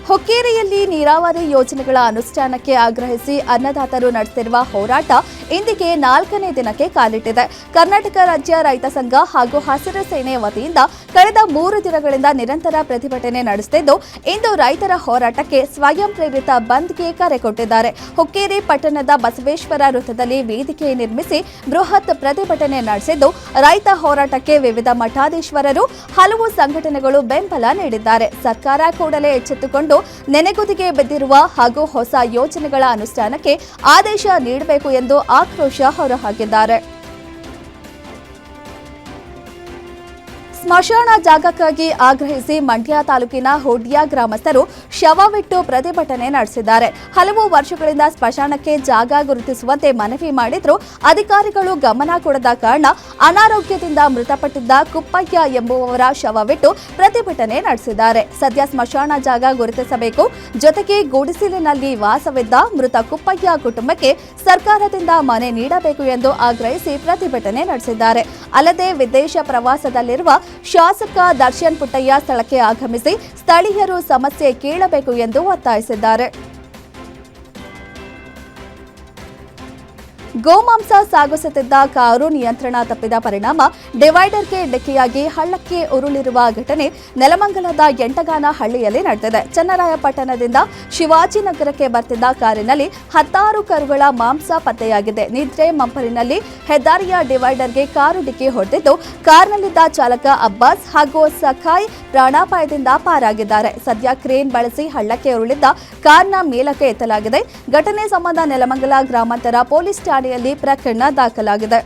ಹುಕ್ಕೇರಿಯಲ್ಲಿ ನೀರಾವರಿ ಯೋಜನೆಗಳ ಅನುಷ್ಠಾನಕ್ಕೆ ಆಗ್ರಹಿಸಿ ಅನ್ನದಾತರು ನಡೆಸಿರುವ ಹೋರಾಟ ಇಂದಿಗೆ 4ನೇ ದಿನಕ್ಕೆ ಕಾಲಿಟ್ಟಿದೆ. ಕರ್ನಾಟಕ ರಾಜ್ಯ ರೈತ ಸಂಘ ಹಾಗೂ ಹಸಿರು ಸೇನೆ ವತಿಯಿಂದ ಕಳೆದ 3 ದಿನಗಳಿಂದ ನಿರಂತರ ಪ್ರತಿಭಟನೆ ನಡೆಸುತ್ತಿದ್ದು, ಇಂದು ರೈತರ ಹೋರಾಟಕ್ಕೆ ಸ್ವಯಂ ಪ್ರೇರಿತ ಬಂದ್ಗೆ ಕರೆ ಕೊಟ್ಟಿದ್ದಾರೆ. ಹುಕ್ಕೇರಿ ಪಟ್ಟಣದ ಬಸವೇಶ್ವರ ವೃತ್ತದಲ್ಲಿ ವೇದಿಕೆ ನಿರ್ಮಿಸಿ ಬೃಹತ್ ಪ್ರತಿಭಟನೆ ನಡೆಸಿದ್ದು, ರೈತ ಹೋರಾಟಕ್ಕೆ ವಿವಿಧ ಮಠಾಧೀಶ್ವರರು, ಹಲವು ಸಂಘಟನೆಗಳು ಬೆಂಬಲ ನೀಡಿದ್ದಾರೆ. ಸರ್ಕಾರ ಕೂಡಲೇ ಎಚ್ಚೆತ್ತುಕೊಂಡು ನೆನೆಗುದಿಗೆ ಬಿದ್ದಿರುವ ಹಾಗೂ ಹೊಸ ಯೋಜನೆಗಳ ಅನುಷ್ಠಾನಕ್ಕೆ ಆದೇಶ ನೀಡಬೇಕು ಎಂದು ಆಕ್ರೋಶ ಹೊರಹಾಕಿದ್ದಾರೆ. ಸ್ಮಶಾನ ಜಾಗಕ್ಕಾಗಿ ಆಗ್ರಹಿಸಿ ಮಂಡ್ಯ ತಾಲೂಕಿನ ಹೋಡ್ಯ ಗ್ರಾಮಸ್ಥರು ಶವವಿಟ್ಟು ಪ್ರತಿಭಟನೆ ನಡೆಸಿದ್ದಾರೆ. ಹಲವು ವರ್ಷಗಳಿಂದ ಸ್ಮಶಾನಕ್ಕೆ ಜಾಗ ಗುರುತಿಸುವಂತೆ ಮನವಿ ಮಾಡಿದ್ರು ಅಧಿಕಾರಿಗಳು ಗಮನ ಕೊಡದ ಕಾರಣ ಅನಾರೋಗ್ಯದಿಂದ ಮೃತಪಟ್ಟಿದ್ದ ಕುಪ್ಪಯ್ಯ ಎಂಬುವವರ ಶವವಿಟ್ಟು ಪ್ರತಿಭಟನೆ ನಡೆಸಿದ್ದಾರೆ. ಸದ್ಯ ಸ್ಮಶಾನ ಜಾಗ ಗುರುತಿಸಬೇಕು, ಜೊತೆಗೆ ಗುಡಿಸಲಿನಲ್ಲಿ ವಾಸವಿದ್ದ ಮೃತ ಕುಪ್ಪಯ್ಯ ಕುಟುಂಬಕ್ಕೆ ಸರ್ಕಾರದಿಂದ ಮನೆ ನೀಡಬೇಕು ಎಂದು ಆಗ್ರಹಿಸಿ ಪ್ರತಿಭಟನೆ ನಡೆಸಿದ್ದಾರೆ. ಅಲ್ಲದೆ ವಿದೇಶ ಪ್ರವಾಸದಲ್ಲಿರುವ ಶಾಸಕ ದರ್ಶನ್ ಪುಟ್ಟಯ್ಯ ಸ್ಥಳಕ್ಕೆ ಆಗಮಿಸಿ ಸ್ಥಳೀಯರು ಸಮಸ್ಯೆ ಕೇಳಬೇಕು ಎಂದು ಒತ್ತಾಯಿಸಿದ್ದಾರೆ. ಗೋಮಾಂಸ ಸಾಗಿಸುತ್ತಿದ್ದ ಕಾರು ನಿಯಂತ್ರಣ ತಪ್ಪಿದ ಪರಿಣಾಮ ಡಿವೈಡರ್ಗೆ ಡಿಕ್ಕಿಯಾಗಿ ಹಳ್ಳಕ್ಕೆ ಉರುಳಿರುವ ಘಟನೆ ನೆಲಮಂಗಲದ ಎಂಟಗಾನ ಹಳ್ಳಿಯಲ್ಲಿ ನಡೆದಿದೆ. ಚನ್ನರಾಯಪಟ್ಟಣದಿಂದ ಶಿವಾಜಿನಗರಕ್ಕೆ ಬರ್ತಿದ್ದ ಕಾರಿನಲ್ಲಿ 16 ಕರುಗಳ ಮಾಂಸ ಪತ್ತೆಯಾಗಿದೆ. ನಿದ್ರೆ ಮಂಪರಿನಲ್ಲಿ ಹೆದ್ದಾರಿಯ ಡಿವೈಡರ್ಗೆ ಕಾರು ಡಿಕ್ಕಿ ಹೊಡೆದಿದ್ದು, ಕಾರ್ನಲ್ಲಿದ್ದ ಚಾಲಕ ಅಬ್ಬಾಸ್ ಹಾಗೂ ಸಖಾಯ್ ಪ್ರಾಣಾಪಾಯದಿಂದ ಪಾರಾಗಿದ್ದಾರೆ. ಸದ್ಯ ಕ್ರೇನ್ ಬಳಸಿ ಹಳ್ಳಕ್ಕೆ ಉರುಳಿದ್ದ ಕಾರ್ನ ಮೇಲಕ್ಕೆ ಎತ್ತಲಾಗಿದೆ. ಘಟನೆ ಸಂಬಂಧ ನೆಲಮಂಗಲ ಗ್ರಾಮಾಂತರ ಪೊಲೀಸ್ ಠಾಣೆಯಲ್ಲಿ ಪ್ರಕರಣ ದಾಖಲಾಗಿದೆ.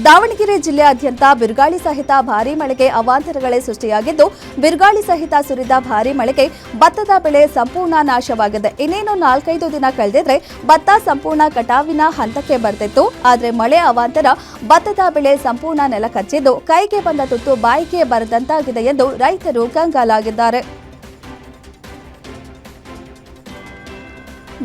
ದಾವಣಗೆರೆ ಜಿಲ್ಲೆಯಾದ್ಯಂತ ಬಿರುಗಾಳಿ ಸಹಿತ ಭಾರೀ ಮಳೆಗೆ ಅವಾಂತರಗಳೇ ಸೃಷ್ಟಿಯಾಗಿದ್ದು, ಬಿರುಗಾಳಿ ಸಹಿತ ಸುರಿದ ಭಾರೀ ಮಳೆಗೆ ಭತ್ತದ ಬೆಳೆ ಸಂಪೂರ್ಣ ನಾಶವಾಗಿದೆ. ಇನ್ನೇನು 4-5 ದಿನ ಕಳೆದಿದ್ರೆ ಭತ್ತ ಸಂಪೂರ್ಣ ಕಟಾವಿನ ಹಂತಕ್ಕೆ ಬರ್ತಿತ್ತು. ಆದರೆ ಮಳೆ ಅವಾಂತರ ಭತ್ತದ ಬೆಳೆ ಸಂಪೂರ್ಣ ನೆಲ ಕಚ್ಚಿದ್ದು, ಕೈಗೆ ಬಂದ ತುತ್ತು ಬಾಯಿಗೆ ಬರದಂತಾಗಿದೆ ಎಂದು ರೈತರು ಕಂಗಾಲಾಗಿದ್ದಾರೆ.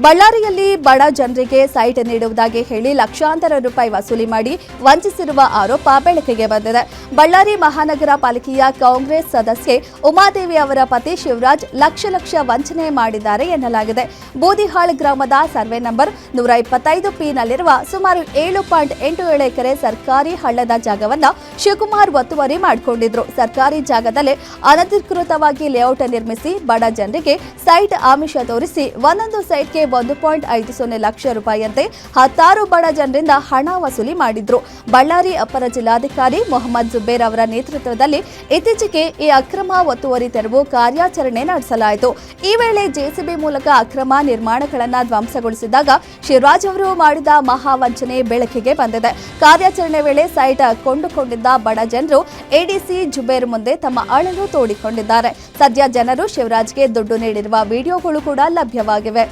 ಬಳ್ಳಾರಿಯಲ್ಲಿ ಬಡ ಜನರಿಗೆ ಸೈಟ್ ನೀಡುವುದಾಗಿ ಹೇಳಿ ಲಕ್ಷಾಂತರ ರೂಪಾಯಿ ವಸೂಲಿ ಮಾಡಿ ವಂಚಿಸಿರುವ ಆರೋಪ ಬೆಳಕಿಗೆ ಬಂದಿದೆ. ಬಳ್ಳಾರಿ ಮಹಾನಗರ ಪಾಲಿಕೆಯ ಕಾಂಗ್ರೆಸ್ ಸದಸ್ಯೆ ಉಮಾದೇವಿ ಅವರ ಪತಿ ಶಿವರಾಜ್ ಲಕ್ಷ ವಂಚನೆ ಮಾಡಿದ್ದಾರೆ ಎನ್ನಲಾಗಿದೆ. ಬೂದಿಹಾಳ್ ಗ್ರಾಮದ ಸರ್ವೆ ನಂಬರ್ 125 ನಲ್ಲಿರುವ ಸುಮಾರು 7.87 ಎಕರೆ ಸರ್ಕಾರಿ ಹಳ್ಳದ ಜಾಗವನ್ನು ಶಿವಕುಮಾರ್ ಒತ್ತುವರಿ ಮಾಡಿಕೊಂಡಿದ್ರು. ಸರ್ಕಾರಿ ಜಾಗದಲ್ಲೇ ಅನಧಿಕೃತವಾಗಿ ಲೇಔಟ್ ನಿರ್ಮಿಸಿ ಬಡ ಜನರಿಗೆ ಸೈಟ್ ಆಮಿಷ ತೋರಿಸಿ ಒಂದೊಂದು ಸೈಟ್ಗೆ 1.50 ಲಕ್ಷ ರೂಪಾಯಿಯಂತೆ 16 ಬಡ ಜನರಿಂದ ಹಣ ವಸೂಲಿ ಮಾಡಿದ್ರು. ಬಳ್ಳಾರಿ ಅಪರ ಜಿಲ್ಲಾಧಿಕಾರಿ ಮೊಹಮ್ಮದ್ ಜುಬೇರ್ ಅವರ ನೇತೃತ್ವದಲ್ಲಿ ಇತ್ತೀಚೆಗೆ ಈ ಅಕ್ರಮ ಒತ್ತುವರಿ ತೆರವು ಕಾರ್ಯಾಚರಣೆ ನಡೆಸಲಾಯಿತು. ಈ ವೇಳೆ ಜೆಸಿಬಿ ಮೂಲಕ ಅಕ್ರಮ ನಿರ್ಮಾಣಗಳನ್ನು ಧ್ವಂಸಗೊಳಿಸಿದಾಗ ಶಿವರಾಜ್ ಅವರು ಮಾಡಿದ ಮಹಾವಂಚನೆ ಬೆಳಕಿಗೆ ಬಂದಿದೆ. ಕಾರ್ಯಾಚರಣೆ ವೇಳೆ ಸೈಟ್ ಕೊಂಡುಕೊಂಡಿದ್ದ ಬಡ ಜನರು ಎಡಿಸಿ ಜುಬೇರ್ ಮುಂದೆ ತಮ್ಮ ಅಳಲು ತೋಡಿಕೊಂಡಿದ್ದಾರೆ. ಸದ್ಯ ಜನರು ಶಿವರಾಜ್ಗೆ ದುಡ್ಡು ನೀಡಿರುವ ವಿಡಿಯೋಗಳು ಕೂಡ ಲಭ್ಯವಾಗಿವೆ.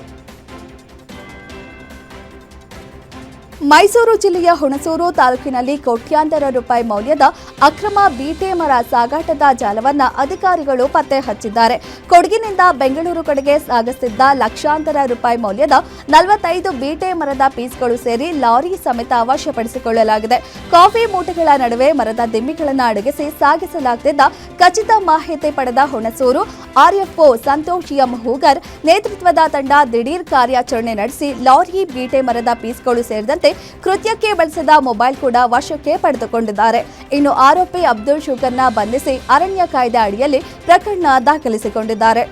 ಮೈಸೂರು ಜಿಲ್ಲೆಯ ಹುಣಸೂರು ತಾಲೂಕಿನಲ್ಲಿ ಕೋಟ್ಯಾಂತರ ರೂಪಾಯಿ ಮೌಲ್ಯದ ಅಕ್ರಮ ಬೀಟೆ ಮರ ಸಾಗಾಟದ ಜಾಲವನ್ನು ಅಧಿಕಾರಿಗಳು ಪತ್ತೆ ಹಚ್ಚಿದ್ದಾರೆ. ಕೊಡಗಿನಿಂದ ಬೆಂಗಳೂರು ಕಡೆಗೆ ಸಾಗಿಸುತ್ತಿದ್ದ ಲಕ್ಷಾಂತರ ರೂಪಾಯಿ ಮೌಲ್ಯದ 45 ಬೀಟೆ ಮರದ ಪೀಸ್ಗಳು ಸೇರಿ ಲಾರಿ ಸಮೇತ ವಶಪಡಿಸಿಕೊಳ್ಳಲಾಗಿದೆ. ಕಾಫಿ ಮೂಟೆಗಳ ನಡುವೆ ಮರದ ದಿಮ್ಮಿಗಳನ್ನು ಅಡಗಿಸಿ ಸಾಗಿಸಲಾಗುತ್ತಿದ್ದ ಖಚಿತ ಮಾಹಿತಿ ಪಡೆದ ಹುಣಸೂರು ಆರ್ಎಫ್ಒ ಸಂತೋಷ್ ಎಂ ಹೂಗರ್ ನೇತೃತ್ವದ ತಂಡ ದಿಢೀರ್ ಕಾರ್ಯಾಚರಣೆ ನಡೆಸಿ ಲಾರಿ ಬೀಟೆ ಮರದ ಪೀಸ್ಗಳು ಸೇರಿದಂತೆ ಕೃತ್ಯಕ್ಕೆ ಬಳಸಿದ ಮೊಬೈಲ್ ಕೂಡ ವಶಕ್ಕೆ ಪಡೆದುಕೊಂಡಿದ್ದಾರೆ. ಇನ್ನು ಆರೋಪಿ ಅಬ್ದುಲ್ ಶುಕರ್ನ ಬಂಧಿಸಿ ಅರಣ್ಯ ಕಾಯ್ದೆ ಅಡಿಯಲ್ಲಿ ಪ್ರಕರಣ ದಾಖಲಿಸಿಕೊಂಡಿದ್ದಾರೆ.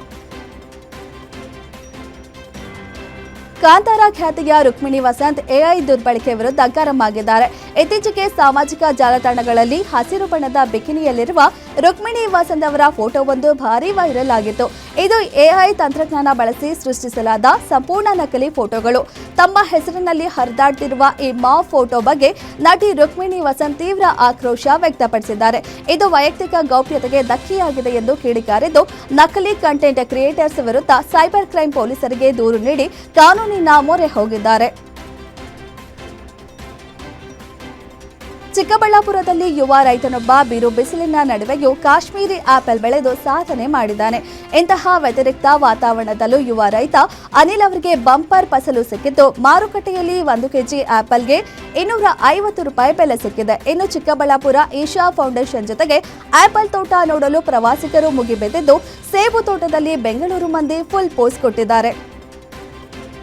ಕಾಂತಾರ ಖ್ಯಾತಿಯ ರುಕ್ಮಿಣಿ ವಸಂತ್ ಎಐ ದುರ್ಬಳಕೆ ವಿರುದ್ಧ ಗರಂ ಆಗಿದ್ದಾರೆ. ಇತ್ತೀಚೆಗೆ ಸಾಮಾಜಿಕ ಜಾಲತಾಣಗಳಲ್ಲಿ ಹಸಿರು ಬಣ್ಣದ ಬಿಕಿನಿಯಲ್ಲಿರುವ ರುಕ್ಮಿಣಿ ವಸಂತ್ ಅವರ ಫೋಟೋವೊಂದು ಭಾರೀ ವೈರಲ್ ಆಗಿತ್ತು. ಇದು ಎಐ ತಂತ್ರಜ್ಞಾನ ಬಳಸಿ ಸೃಷ್ಟಿಸಲಾದ ಸಂಪೂರ್ಣ ನಕಲಿ ಫೋಟೋಗಳು. ತಮ್ಮ ಹೆಸರಿನಲ್ಲಿ ಹರಿದಾಡ್ತಿರುವ ಈ ಮಾವ್ ಫೋಟೋ ಬಗ್ಗೆ ನಟಿ ರುಕ್ಮಿಣಿ ವಸಂತ್ ತೀವ್ರ ಆಕ್ರೋಶ ವ್ಯಕ್ತಪಡಿಸಿದ್ದಾರೆ. ಇದು ವೈಯಕ್ತಿಕ ಗೌಪ್ಯತೆಗೆ ಧಕ್ಕೆಯಾಗಿದೆ ಎಂದು ಕಿಡಿಕಾರಿದ್ದು, ನಕಲಿ ಕಂಟೆಂಟ್ ಕ್ರಿಯೇಟರ್ಸ್ ವಿರುದ್ಧ ಸೈಬರ್ ಕ್ರೈಂ ಪೊಲೀಸರಿಗೆ ದೂರು ನೀಡಿ ಕಾನೂನಿನ ಮೊರೆ ಹೋಗಿದ್ದಾರೆ. ಚಿಕ್ಕಬಳ್ಳಾಪುರದಲ್ಲಿ ಯುವ ರೈತನೊಬ್ಬ ಬಿರು ಬಿಸಿಲಿನ ನಡುವೆಯೂ ಕಾಶ್ಮೀರಿ ಆಪಲ್ ಬೆಳೆದು ಸಾಧನೆ ಮಾಡಿದ್ದಾನೆ. ಇಂತಹ ವ್ಯತಿರಿಕ್ತ ವಾತಾವರಣದಲ್ಲೂ ಯುವ ರೈತ ಅನಿಲ್ ಅವರಿಗೆ ಬಂಪರ್ ಫಸಲು ಸಿಕ್ಕಿದ್ದು ಮಾರುಕಟ್ಟೆಯಲ್ಲಿ 1 ಕೆಜಿ ಆಪಲ್ಗೆ 250 ರೂಪಾಯಿ ಬೆಲೆ ಸಿಕ್ಕಿದೆ. ಇನ್ನು ಚಿಕ್ಕಬಳ್ಳಾಪುರ ಈಶಾ ಫೌಂಡೇಶನ್ ಜೊತೆಗೆ ಆಪಲ್ ತೋಟ ನೋಡಲು ಪ್ರವಾಸಿಗರು ಮುಗಿಬಿದ್ದಿದ್ದು ಸೇಬು ತೋಟದಲ್ಲಿ ಬೆಂಗಳೂರು ಮಂದಿ ಫುಲ್ ಪೋಸ್ ಕೊಟ್ಟಿದ್ದಾರೆ.